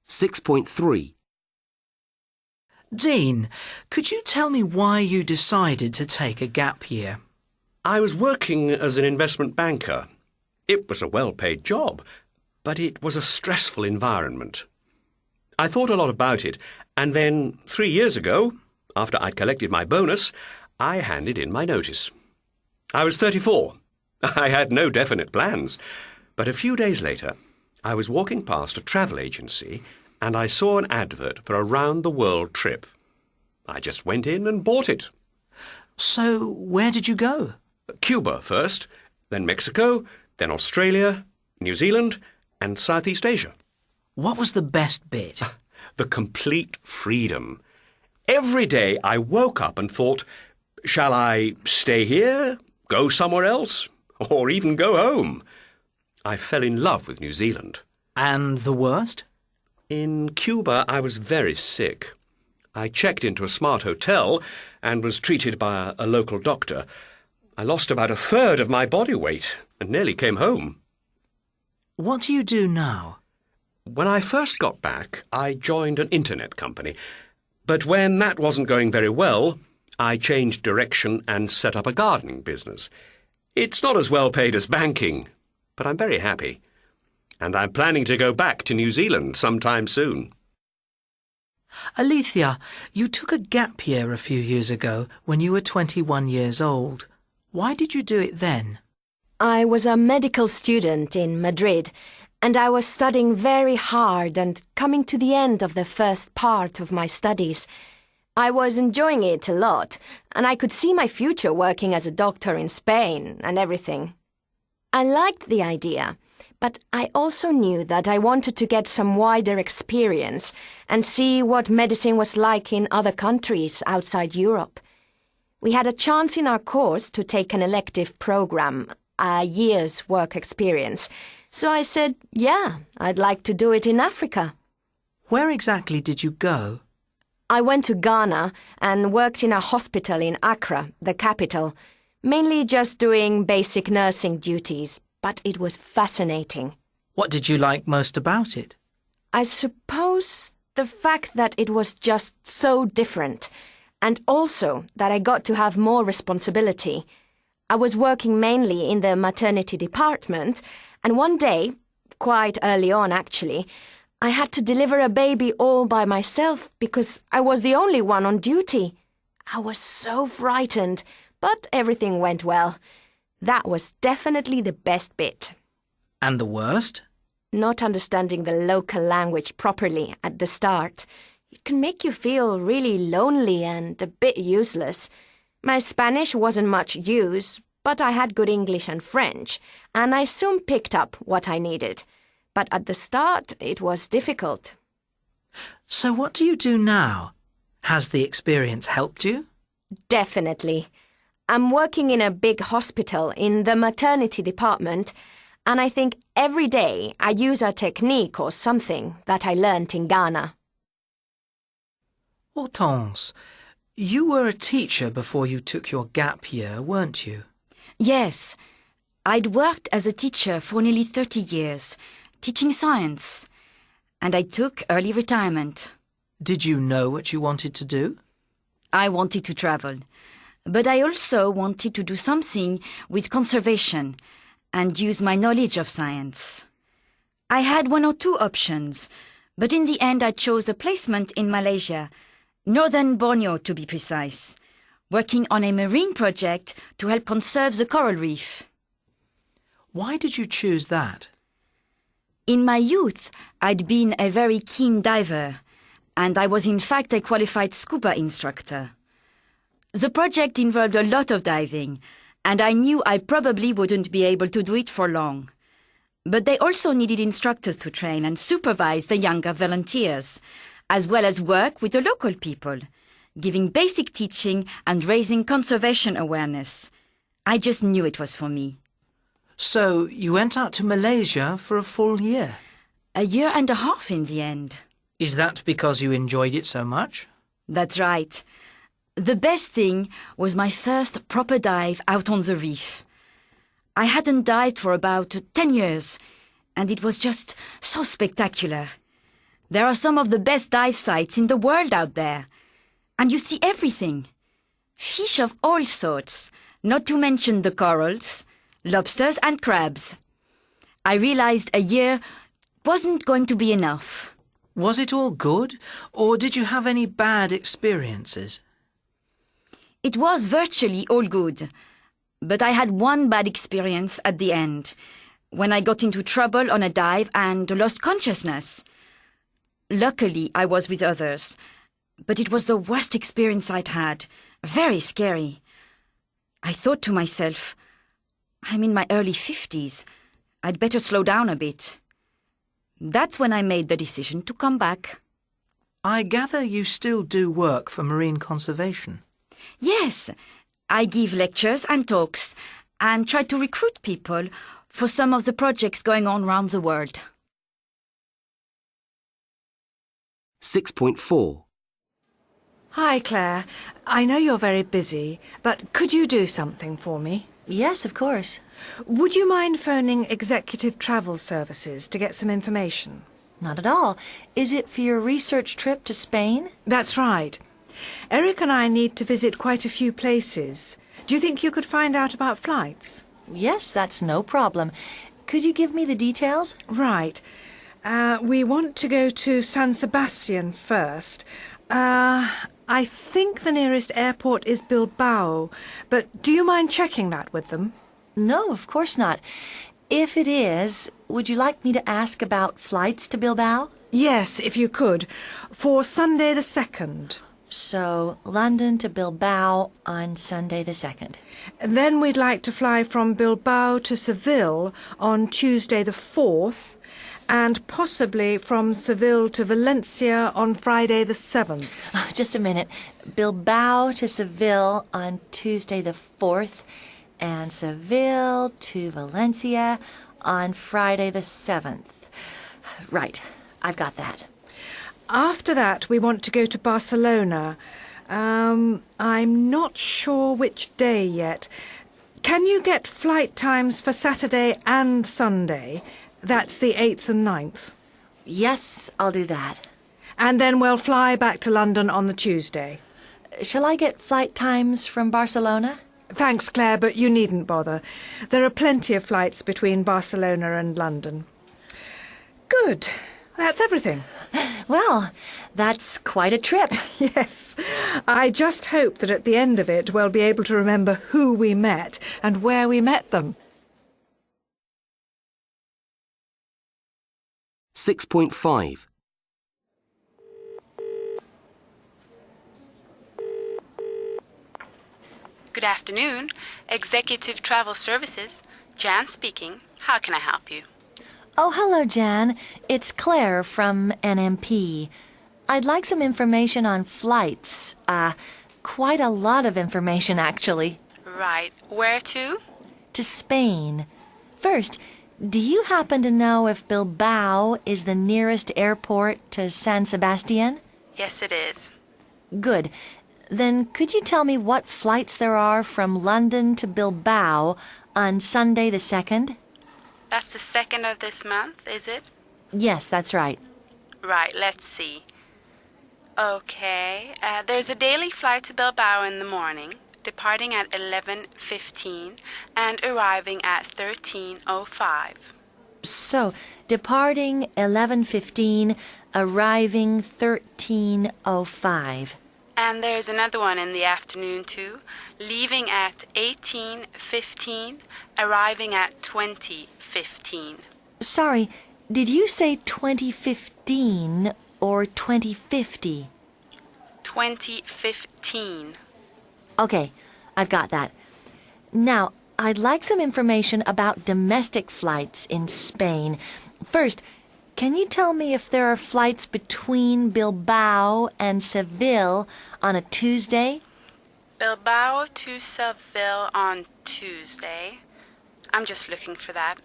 6.3. Dean, could you tell me why you decided to take a gap year? I was working as an investment banker. It was a well-paid job, but it was a stressful environment. I thought a lot about it, and then 3 years ago, after I'd collected my bonus, I handed in my notice. I was 34. I had no definite plans, but a few days later, I was walking past a travel agency and I saw an advert for a round-the-world trip. I just went in and bought it. So, where did you go? Cuba first, then Mexico, then Australia, New Zealand, and Southeast Asia. What was the best bit? The complete freedom. Every day I woke up and thought, shall I stay here, go somewhere else, or even go home? I fell in love with New Zealand. And the worst? In Cuba, I was very sick. I checked into a smart hotel and was treated by a local doctor. I lost about 1/3 of my body weight and nearly came home. What do you do now? When I first got back, I joined an internet company. But when that wasn't going very well, I changed direction and set up a gardening business. It's not as well paid as banking, but I'm very happy. And I'm planning to go back to New Zealand sometime soon. Alethea, you took a gap year a few years ago when you were 21 years old. Why did you do it then? I was a medical student in Madrid, and I was studying very hard and coming to the end of the first part of my studies. I was enjoying it a lot, and I could see my future working as a doctor in Spain and everything. I liked the idea, but I also knew that I wanted to get some wider experience and see what medicine was like in other countries outside Europe. We had a chance in our course to take an elective program, a year's work experience, so I said, yeah, I'd like to do it in Africa. Where exactly did you go? I went to Ghana and worked in a hospital in Accra, the capital, mainly just doing basic nursing duties, but it was fascinating. What did you like most about it? I suppose the fact that it was just so different, and also that I got to have more responsibility. I was working mainly in the maternity department, and one day, quite early on actually, I had to deliver a baby all by myself because I was the only one on duty. I was so frightened, but everything went well. That was definitely the best bit. And the worst? Not understanding the local language properly at the start. It can make you feel really lonely and a bit useless. My Spanish wasn't much use, but I had good English and French, and I soon picked up what I needed. But at the start, it was difficult. So what do you do now? Has the experience helped you? Definitely. I'm working in a big hospital in the maternity department, and I think every day I use a technique or something that I learnt in Ghana. Hortense, you were a teacher before you took your gap year, weren't you? Yes. I'd worked as a teacher for nearly 30 years, teaching science, and I took early retirement. Did you know what you wanted to do? I wanted to travel, but I also wanted to do something with conservation and use my knowledge of science. I had 1 or 2 options, but in the end I chose a placement in Malaysia, northern Borneo to be precise, working on a marine project to help conserve the coral reef. Why did you choose that? In my youth, I'd been a very keen diver, and I was in fact a qualified scuba instructor. The project involved a lot of diving, and I knew I probably wouldn't be able to do it for long. But they also needed instructors to train and supervise the younger volunteers, as well as work with the local people, giving basic teaching and raising conservation awareness. I just knew it was for me. So you went out to Malaysia for a full year? A year and a half in the end. Is that because you enjoyed it so much? That's right. The best thing was my first proper dive out on the reef. I hadn't dived for about 10 years, and it was just so spectacular. There are some of the best dive sites in the world out there. And you see everything. Fish of all sorts, not to mention the corals, lobsters and crabs. I realized a year wasn't going to be enough. Was it all good, or did you have any bad experiences? It was virtually all good. But I had one bad experience at the end, when I got into trouble on a dive and lost consciousness. Luckily, I was with others, but it was the worst experience I'd had. Very scary. I thought to myself, I'm in my early 50s. I'd better slow down a bit. That's when I made the decision to come back. I gather you still do work for marine conservation. Yes, I give lectures and talks and try to recruit people for some of the projects going on around the world. 6.4. Hi, Claire. I know you're very busy, but could you do something for me? Yes, of course. Would you mind phoning Executive Travel Services to get some information? Not at all. Is it for your research trip to Spain? That's right. Eric and I need to visit quite a few places. Do you think you could find out about flights? Yes, that's no problem. Could you give me the details? Right. We want to go to San Sebastian first. I think the nearest airport is Bilbao, but do you mind checking that with them? No, of course not. If it is, would you like me to ask about flights to Bilbao? Yes, if you could, for Sunday the 2nd. So, London to Bilbao on Sunday the 2nd. Then we'd like to fly from Bilbao to Seville on Tuesday the 4th, and possibly from Seville to Valencia on Friday the 7th. Just a minute. Bilbao to Seville on Tuesday the 4th, and Seville to Valencia on Friday the 7th. Right, I've got that. After that, we want to go to Barcelona. I'm not sure which day yet. Can you get flight times for Saturday and Sunday? That's the 8th and 9th. Yes, I'll do that. And then we'll fly back to London on the Tuesday. Shall I get flight times from Barcelona? Thanks, Claire, but you needn't bother. There are plenty of flights between Barcelona and London. Good. That's everything. Well, that's quite a trip. Yes. I just hope that at the end of it we'll be able to remember who we met and where we met them. 6.5. Good afternoon. Executive Travel Services. Jan speaking. How can I help you? Oh, hello, Jan. It's Claire from NMP. I'd like some information on flights. Quite a lot of information, actually. Right. Where to? To Spain. First, do you happen to know if Bilbao is the nearest airport to San Sebastian? Yes, it is. Good. Then could you tell me what flights there are from London to Bilbao on Sunday the 2nd? That's the 2nd of this month, is it? Yes, that's right. Right, let's see. Okay, there's a daily flight to Bilbao in the morning, departing at 11:15 and arriving at 13:05. So, departing 11:15, arriving 13:05. And there's another one in the afternoon too, leaving at 18:15, arriving at 20:15. Sorry, did you say 2015 or 2050? 20:15. Okay, I've got that. Now, I'd like some information about domestic flights in Spain. First, can you tell me if there are flights between Bilbao and Seville on a Tuesday? Bilbao to Seville on Tuesday. I'm just looking for that.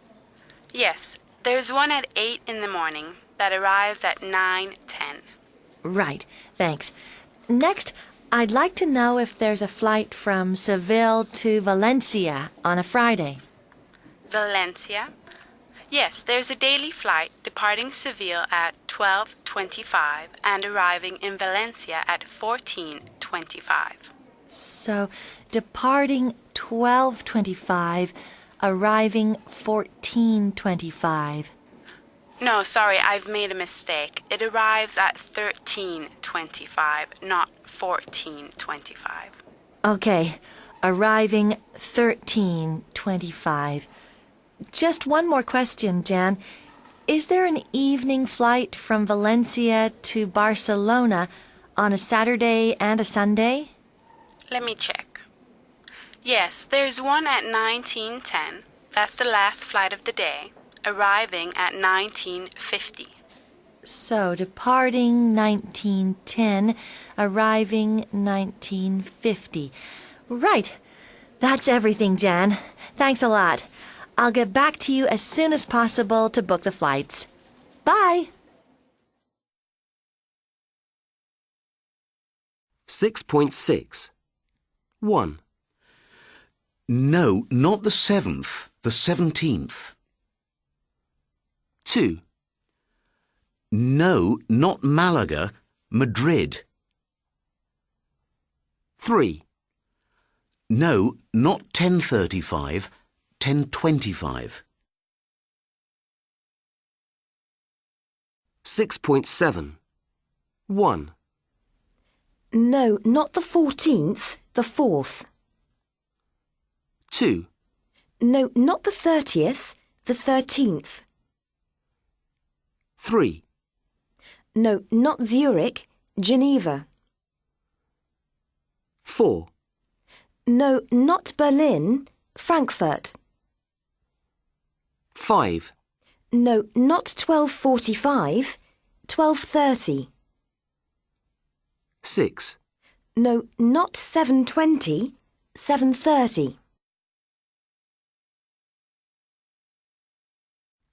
Yes, there's one at 8 in the morning that arrives at 9:10. Right, thanks. Next, I'd like to know if there's a flight from Seville to Valencia on a Friday. Valencia. Yes, there's a daily flight departing Seville at 12:25 and arriving in Valencia at 14:25. So, departing 12:25, arriving 14:25. No, sorry, I've made a mistake. It arrives at 13:25, not 14:25. Okay, arriving 13:25. Just one more question, Jan. Is there an evening flight from Valencia to Barcelona on a Saturday and a Sunday? Let me check. Yes, there's one at 19:10. That's the last flight of the day, arriving at 19:50. So, departing 19:10, arriving 19:50. Right. That's everything, Jan. Thanks a lot. I'll get back to you as soon as possible to book the flights. Bye! 6.6. 1. No, not the 7th, the 17th. 2. No, not Malaga, Madrid. 3. No, not 10:35, 10:25. 6.7. 1. No, not the 14th, the 4th. 2. No, not the 30th, the 13th. 3. No, not Zurich, Geneva. 4. No, not Berlin, Frankfurt. 5. No, not 12:45, 12:30. 6. No, not 7:20, 7:30.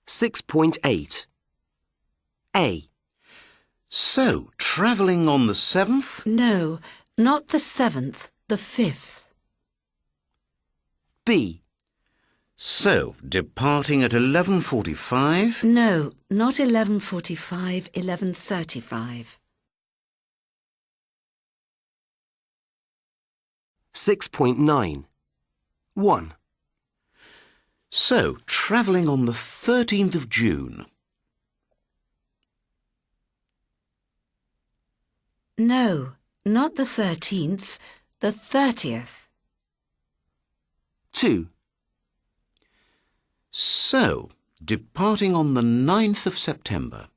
6.8. A. So, travelling on the 7th? No, not the 7th, the 5th. B. So, departing at 11:45? No, not 11:45, 11:35. 6.9. 1. So, travelling on the 13th of June? No, not the 13th, the 30th. 2. So, departing on the 9th of September?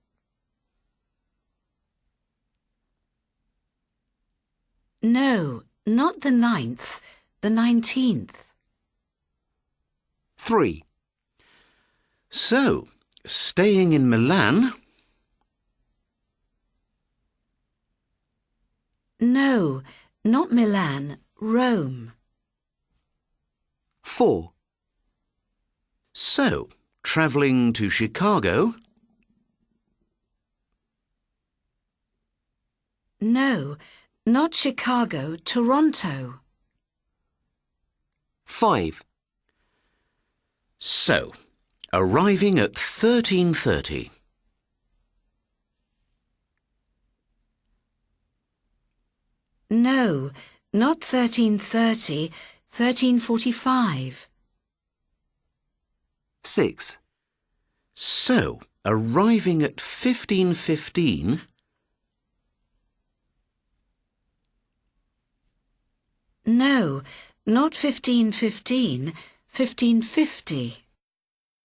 No, not the 9th, the 19th. 3. So, staying in Milan? No, not Milan, Rome. 4. So, travelling to Chicago? No, not Chicago, Toronto. 5. So, arriving at 13:30. No, not 13:30, 13:45. 6. So, arriving at 15:15. No, not 15:15, 15:50.